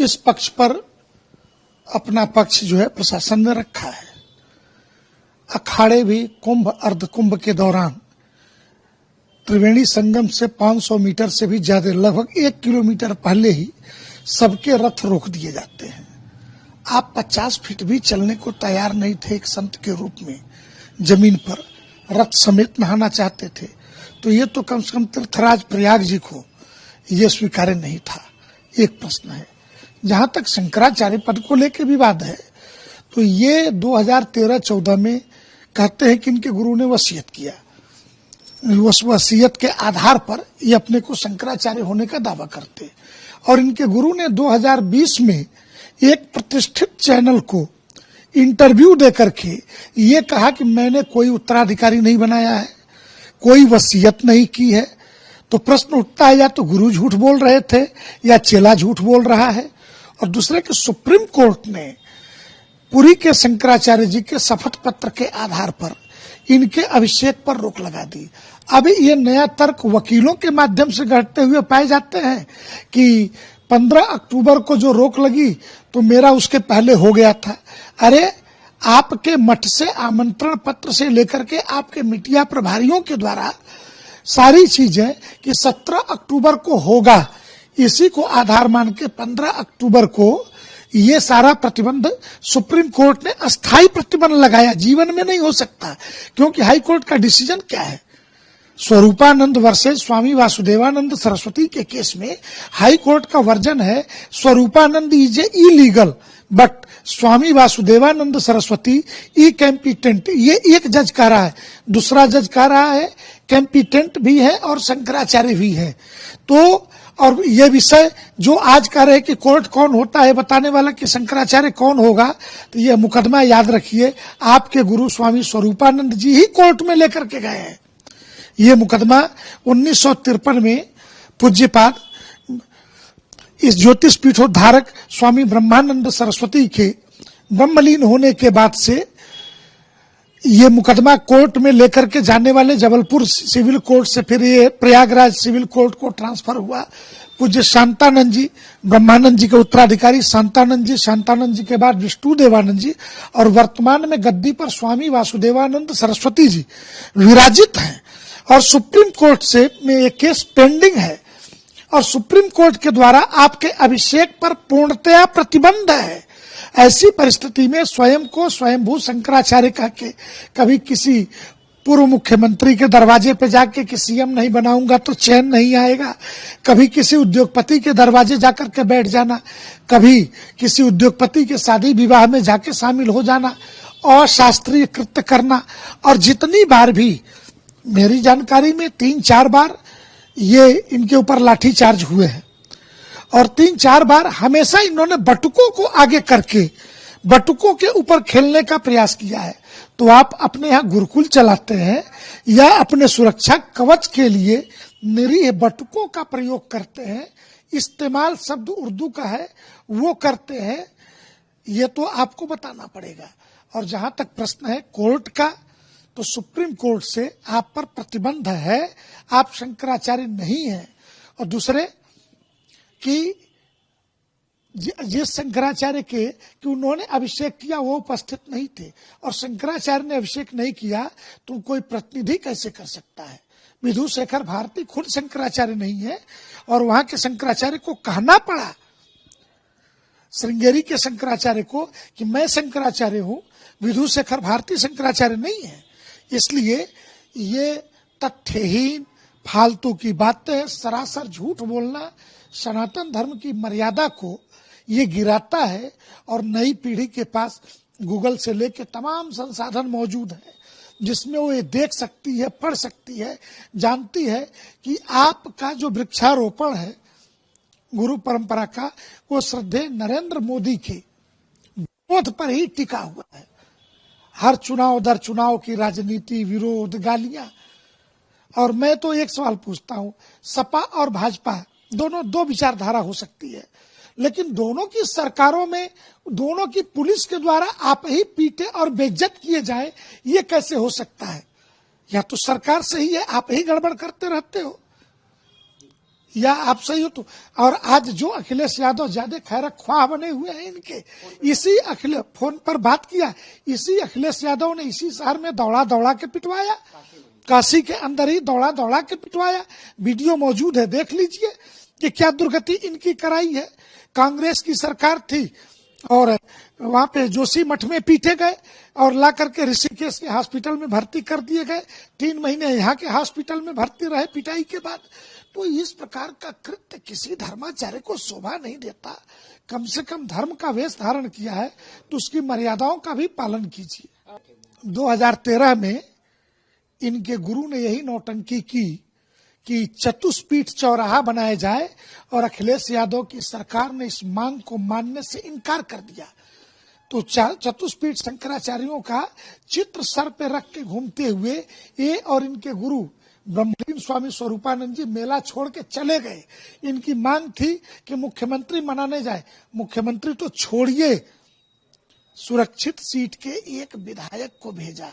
इस पक्ष पर अपना पक्ष जो है प्रशासन ने रखा है। अखाड़े भी कुंभ अर्ध कुंभ के दौरान त्रिवेणी संगम से 500 मीटर से भी ज्यादा, लगभग 1 किलोमीटर पहले ही सबके रथ रोक दिए जाते हैं। आप 50 फीट भी चलने को तैयार नहीं थे एक संत के रूप में, जमीन पर रथ समेत नहाना चाहते थे, तो ये तो कम से कम तीर्थराज प्रयाग जी को ये स्वीकार्य नहीं था। एक प्रश्न है। जहां तक शंकराचार्य पद को लेकर विवाद है, तो ये 2013-14 में कहते हैं कि इनके गुरु ने वसीयत किया, उस वसीयत के आधार पर ये अपने को शंकराचार्य होने का दावा करते, और इनके गुरु ने 2020 में एक प्रतिष्ठित चैनल को इंटरव्यू देकर के ये कहा कि मैंने कोई उत्तराधिकारी नहीं बनाया है, कोई वसीयत नहीं की है। तो प्रश्न उठता है, या तो गुरु झूठ बोल रहे थे या चेला झूठ बोल रहा है। और दूसरे कि सुप्रीम कोर्ट ने पुरी के शंकराचार्य जी के शपथ पत्र के आधार पर इनके अभिषेक पर रोक लगा दी। अभी ये नया तर्क वकीलों के माध्यम से घटते हुए पाए जाते हैं कि 15 अक्टूबर को जो रोक लगी तो मेरा उसके पहले हो गया था। अरे, आपके मठ से आमंत्रण पत्र से लेकर के आपके मीडिया प्रभारियों के द्वारा सारी चीजें कि 17 अक्टूबर को होगा, इसी को आधार मान के 15 अक्टूबर को ये सारा प्रतिबंध सुप्रीम कोर्ट ने अस्थायी प्रतिबंध लगाया, जीवन में नहीं हो सकता। क्योंकि हाई कोर्ट का डिसीजन क्या है? स्वरूपानंद वर्सेस स्वामी वासुदेवानंद सरस्वती के केस में हाई कोर्ट का वर्जन है Swaroopanand is illegal but Swami Vasudevanand Saraswati ई कैंपिटेंट। ये एक जज कह रहा है, दूसरा जज कह रहा है कैंपिटेंट भी है और शंकराचार्य भी है। तो और ये विषय जो आज कह रहे हैं कि कोर्ट कौन होता है बताने वाला कि शंकराचार्य कौन होगा, तो ये मुकदमा याद रखिए आपके गुरु स्वामी स्वरूपानंद जी ही कोर्ट में लेकर के गए हैं। ये मुकदमा 1953 में पूज्यपाद इस ज्योतिष पीठोद्धारक स्वामी ब्रह्मानंद सरस्वती के ब्रह्मलीन होने के बाद से ये मुकदमा कोर्ट में लेकर के जाने वाले जबलपुर सिविल कोर्ट से फिर ये प्रयागराज सिविल कोर्ट को ट्रांसफर हुआ। पूज्य शांतानंद जी, ब्रह्मानंद जी के उत्तराधिकारी शांतानंद जी के बाद विष्णु देवानंद जी, और वर्तमान में गद्दी पर स्वामी वासुदेवानंद सरस्वती जी विराजित हैं। और सुप्रीम कोर्ट से में ये केस पेंडिंग है और सुप्रीम कोर्ट के द्वारा आपके अभिषेक पर पूर्णतया प्रतिबंध है। ऐसी परिस्थिति में स्वयं को स्वयंभू शंकराचार्य कह के कभी किसी पूर्व मुख्यमंत्री के दरवाजे पे जाके कि सीएम नहीं बनाऊंगा तो चैन नहीं आएगा, कभी किसी उद्योगपति के दरवाजे जाकर के बैठ जाना, कभी किसी उद्योगपति के शादी विवाह में जाके शामिल हो जाना, अशास्त्रीय कृत्य करना। और जितनी बार भी मेरी जानकारी में 3-4 बार ये इनके ऊपर लाठीचार्ज हुए हैं और 3-4 बार हमेशा इन्होंने बटुकों को आगे करके बटुकों के ऊपर खेलने का प्रयास किया है। तो आप अपने यहाँ गुरुकुल चलाते हैं या अपने सुरक्षा कवच के लिए निरीह बटुकों का प्रयोग करते हैं, इस्तेमाल शब्द उर्दू का है वो करते हैं, ये तो आपको बताना पड़ेगा। और जहां तक प्रश्न है कोर्ट का, तो सुप्रीम कोर्ट से आप पर प्रतिबंध है, आप शंकराचार्य नहीं हैं। और दूसरे कि जिस शंकराचार्य के कि उन्होंने अभिषेक किया वो उपस्थित नहीं थे और शंकराचार्य ने अभिषेक नहीं किया तो कोई प्रतिनिधि कैसे कर सकता है? विधु शेखर भारती खुद शंकराचार्य नहीं है और वहां के शंकराचार्य को कहना पड़ा, श्रृंगेरी के शंकराचार्य को, कि मैं शंकराचार्य हूं, विधु शेखर भारती शंकराचार्य नहीं है। इसलिए ये तथ्यहीन फालतू की बातें, सरासर झूठ बोलना सनातन धर्म की मर्यादा को ये गिराता है। और नई पीढ़ी के पास गूगल से लेके तमाम संसाधन मौजूद है जिसमें वो ये देख सकती है, पढ़ सकती है, जानती है कि आपका जो वृक्षारोपण है गुरु परंपरा का, वो श्रद्धेय नरेंद्र मोदी के विरोध पर ही टिका हुआ है। हर चुनाव दर चुनाव की राजनीति, विरोध, गालियां। और मैं तो एक सवाल पूछता हूं, सपा और भाजपा दोनों दो विचारधारा हो सकती है, लेकिन दोनों की सरकारों में दोनों की पुलिस के द्वारा आप ही पीटे और बेइज्जत किए जाए, ये कैसे हो सकता है? या तो सरकार सही है, आप ही गड़बड़ करते रहते हो। या आप सही हो तो। और आज जो अखिलेश यादव ज्यादा खैर ख्वाह बने हुए हैं इनके, इसी अखिलेश फोन पर बात किया, इसी अखिलेश यादव ने इसी शहर में दौड़ा दौड़ा के पिटवाया, काशी के अंदर ही दौड़ा दौड़ा के पिटवाया। वीडियो मौजूद है, देख लीजिए कि क्या दुर्गति इनकी कराई है। कांग्रेस की सरकार थी और वहां पे जोशी मठ में पीटे गए और ला करके ऋषिकेश के हॉस्पिटल में भर्ती कर दिए गए। 3 महीने यहाँ के हॉस्पिटल में भर्ती रहे पिटाई के बाद। तो इस प्रकार का कृत्य किसी धर्माचार्य को शोभा नहीं देता। कम से कम धर्म का वेश धारण किया है तो उसकी मर्यादाओं का भी पालन कीजिए। 2013 में इनके गुरु ने यही नौटंकी की कि चतुष्पीठ चौराहा बनाया जाए और अखिलेश यादव की सरकार ने इस मांग को मानने से इनकार कर दिया। तो चतुष्पीठ शंकराचार्यों का चित्र सर पे रख के घूमते हुए ये और इनके गुरु ब्रह्मलीन स्वामी स्वरूपानंद जी मेला छोड़ के चले गए। इनकी मांग थी कि मुख्यमंत्री मनाने जाए। मुख्यमंत्री तो छोड़िए, सुरक्षित सीट के एक विधायक को भेजा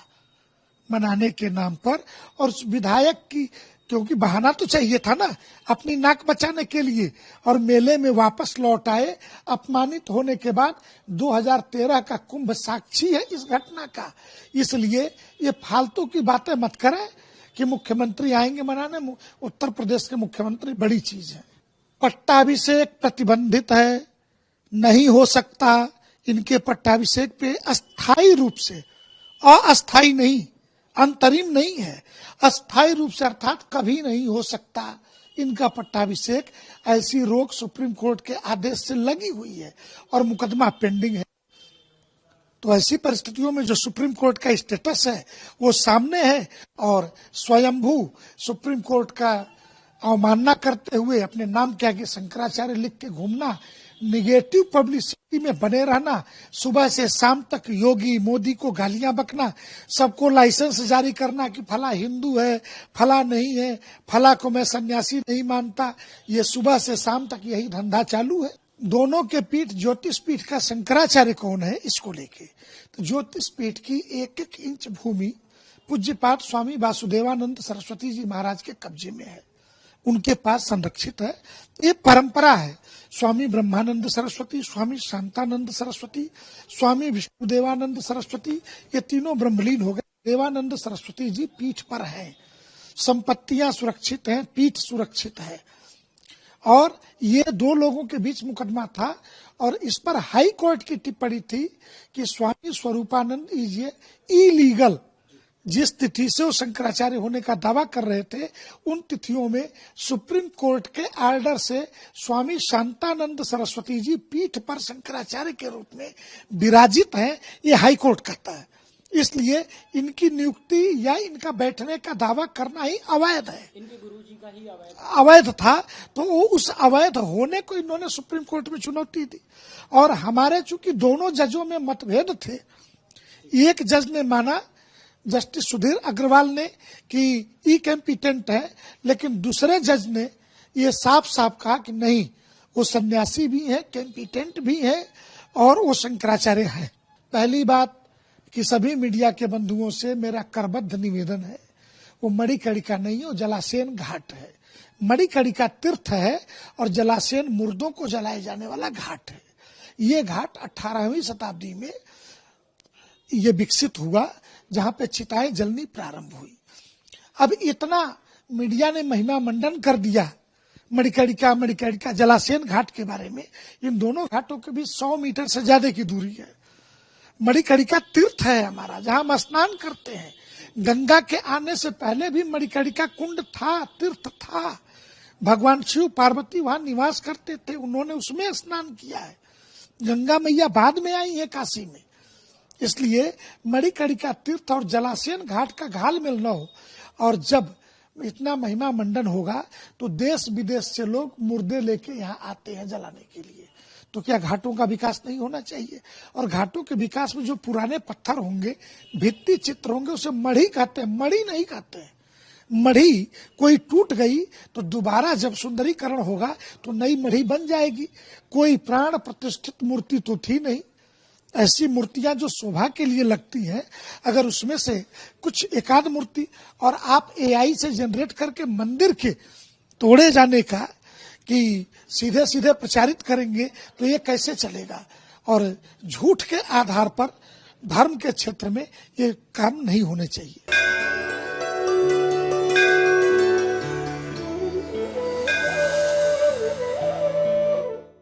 मनाने के नाम पर। और उस विधायक की, क्योंकि बहाना तो चाहिए था ना अपनी नाक बचाने के लिए, और मेले में वापस लौट आए अपमानित होने के बाद। 2013 का कुंभ साक्षी है इस घटना का। इसलिए ये फालतू की बातें मत करें कि मुख्यमंत्री आएंगे मनाने। उत्तर प्रदेश के मुख्यमंत्री बड़ी चीज है। पट्टाभिषेक प्रतिबंधित है, नहीं हो सकता। इनके पट्टाभिषेक पे अस्थायी रूप से, अस्थायी नहीं, अंतरिम नहीं है, अस्थायी रूप से अर्थात कभी नहीं हो सकता इनका पट्टाभिषेक। ऐसी रोक सुप्रीम कोर्ट के आदेश से लगी हुई है और मुकदमा पेंडिंग है। तो ऐसी परिस्थितियों में जो सुप्रीम कोर्ट का स्टेटस है वो सामने है, और स्वयंभू सुप्रीम कोर्ट का अवमानना करते हुए अपने नाम के आगे शंकराचार्य लिख के घूमना, निगेटिव पब्लिसिटी में बने रहना, सुबह से शाम तक योगी मोदी को गालियां बकना, सबको लाइसेंस जारी करना कि फला हिंदू है, फला नहीं है, फला को मैं सन्यासी नहीं मानता, ये सुबह से शाम तक यही धंधा चालू है। दोनों के पीठ ज्योतिष पीठ का शंकराचार्य कौन है इसको लेके, तो ज्योतिष पीठ की 1-1 इंच भूमि पूज्यपाद स्वामी वासुदेवानंद सरस्वती जी महाराज के कब्जे में है, उनके पास संरक्षित है। ये परंपरा है। स्वामी ब्रह्मानंद सरस्वती, स्वामी शांतानंद सरस्वती, स्वामी विष्णुदेवानंद सरस्वती, ये तीनों ब्रह्मलीन हो गए। देवानंद सरस्वती जी पीठ पर हैं, संपत्तियां सुरक्षित हैं, पीठ सुरक्षित है। और ये 2 लोगों के बीच मुकदमा था और इस पर हाई कोर्ट की टिप्पणी थी कि स्वामी स्वरूपानंद इज इलीगल। जिस तिथि से वो शंकराचार्य होने का दावा कर रहे थे उन तिथियों में सुप्रीम कोर्ट के आर्डर से स्वामी शांतानंद सरस्वती जी पीठ पर शंकराचार्य के रूप में विराजित हैं, ये हाई कोर्ट कहता है। इसलिए इनकी नियुक्ति या इनका बैठने का दावा करना ही अवैध है, इनके गुरुजी का ही अवैध था। तो वो उस अवैध होने को इन्होंने सुप्रीम कोर्ट में चुनौती दी। और हमारे चूंकि दोनों जजों में मतभेद थे, एक जज ने माना, जस्टिस सुधीर अग्रवाल ने, कि इनकम्पिटेंट है, लेकिन दूसरे जज ने ये साफ साफ कहा कि नहीं, वो सन्यासी भी है, कम्पिटेंट भी है और वो शंकराचार्य है। पहली बात कि सभी मीडिया के बंधुओं से मेरा करबद्ध निवेदन है, वो मणिकर्णिका नहीं है, वो जलाशयन घाट है। मणिकर्णिका तीर्थ है और जलाशयन मुर्दों को जलाए जाने वाला घाट है। ये घाट 18वीं शताब्दी में ये विकसित हुआ जहां पे चिताएं जलनी प्रारंभ हुई। अब इतना मीडिया ने महिमा मंडन कर दिया मणिकर्णिका जलाशयन घाट के बारे में। इन दोनों घाटों के बीच 100 मीटर से ज्यादा की दूरी है। मणिकर्णिका तीर्थ है हमारा, जहां हम स्नान करते हैं। गंगा के आने से पहले भी मणिकर्णिका कुंड था, तीर्थ था। भगवान शिव पार्वती वहां निवास करते थे, उन्होंने उसमें स्नान किया है। गंगा मैया बाद में आई है काशी में। इसलिए मणिकर्णिका तीर्थ और जलाशयन घाट का घाल मिल न हो, और जब इतना महिमा मंडन होगा तो देश विदेश से लोग मुर्दे लेके यहाँ आते हैं जलाने के लिए। तो क्या घाटों का विकास नहीं होना चाहिए? और घाटों के विकास में जो पुराने पत्थर होंगे, भित्ति चित्र होंगे, उसे मढ़ी कहते हैं, मणि नहीं कहते हैं। मढ़ी कोई टूट गई तो दोबारा जब सुंदरीकरण होगा तो नई मढ़ी बन जाएगी। कोई प्राण प्रतिष्ठित मूर्ति तो थी नहीं। ऐसी मूर्तियां जो शोभा के लिए लगती हैं, अगर उसमें से कुछ एकाध मूर्ति और आप एआई से जनरेट करके मंदिर के तोड़े जाने का कि सीधे सीधे प्रचारित करेंगे तो ये कैसे चलेगा। और झूठ के आधार पर धर्म के क्षेत्र में ये काम नहीं होने चाहिए।